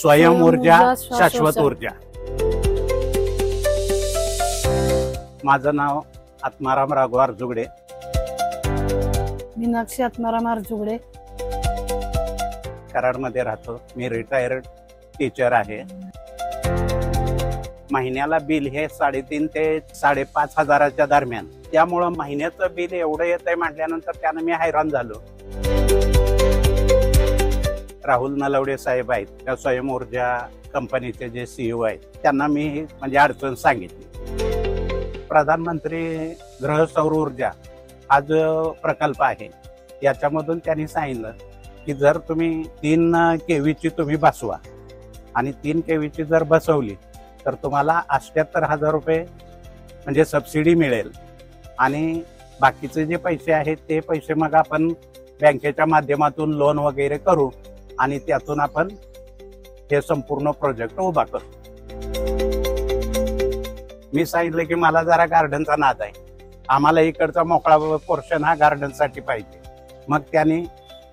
स्वयं ऊर्जा शाश्वत ऊर्जा। माझं नाव आत्माराम राघव अर्जुगडे। मीनाक्षी आत्माराम अर्जुगडे। कराडमध्ये राहतो। मी रिटायर्ड टीचर आहे। महिन्याला बिल हे 3.5 ते 5.5 हजाराच्या दरम्यान, त्यामुळं महिन्याचं बिल एवढं येत आहे म्हटल्यानंतर त्यानं मी हैराण झालो। राहुल नलवडे साहेब आहेत, त्या स्वयं ऊर्जा कंपनीचे जे CEO आहेत, त्यांना मी म्हणजे अडचण सांगितली। प्रधानमंत्री ग्रह सौर ऊर्जा हा जो प्रकल्प आहे याच्यामधून त्यांनी सांगितलं की जर तुम्ही 3 kV ची तुम्ही बसवा आणि 3 kV ची जर बसवली तर तुम्हाला 78,000 रुपये म्हणजे सबसिडी मिळेल आणि बाकीचे जे पैसे आहेत ते पैसे मग आपण बँकेच्या माध्यमातून लोन वगैरे करू आणि त्यातून आपण हे संपूर्ण प्रोजेक्ट उभा करू। मी सांगितलं की मला जरा गार्डनचा नाद आहे, आम्हाला इकडचा मोकळा पोर्शन हा गार्डनसाठी पाहिजे। मग त्यांनी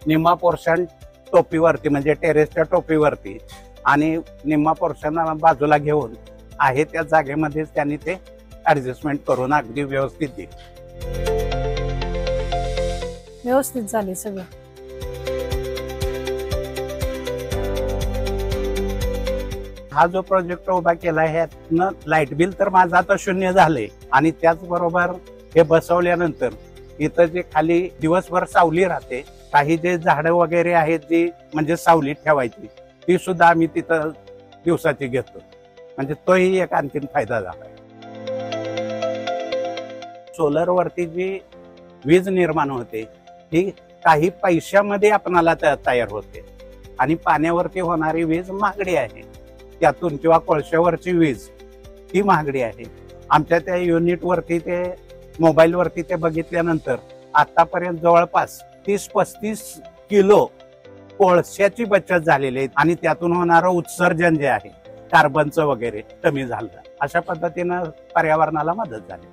निम्मा पोर्शन टोपीवरती म्हणजे टेरेसच्या टोपीवरती आणि निम्मा पोर्शन बाजूला घेऊन आहे त्या जागेमध्ये त्यांनी ते ऍडजस्टमेंट करून अगदी व्यवस्थित झाले सगळं। हा जो प्रोजेक्ट उभा केला आहे ह्यातनं लाईट बिल तर माझं आता 0 झालंय आणि त्याचबरोबर हे बसवल्यानंतर इथं जे खाली दिवसभर सावली राहते, काही जे झाडं वगैरे आहेत जी म्हणजे सावलीत ठेवायची ती सुद्धा आम्ही तिथं दिवसाची घेतो, म्हणजे तोही एक आणखीन फायदा झाला। सोलर वरती जी वीज निर्माण होते ही काही पैशामध्ये आपणाला तयार होते आणि पाण्यावरती होणारी वीज महागडी आहे, त्यातून किंवा कोळशावरची वीज ही महागडी आहे। आमच्या त्या युनिट वरती ते मोबाईल वरती ते बघितल्यानंतर आतापर्यंत जवळपास 30-35 किलो कोळशाची बचत झालेली आहे आणि त्यातून होणारं उत्सर्जन जे आहे कार्बनचं वगैरे कमी झालं। अशा पद्धतीनं पर्यावरणाला मदत झाली।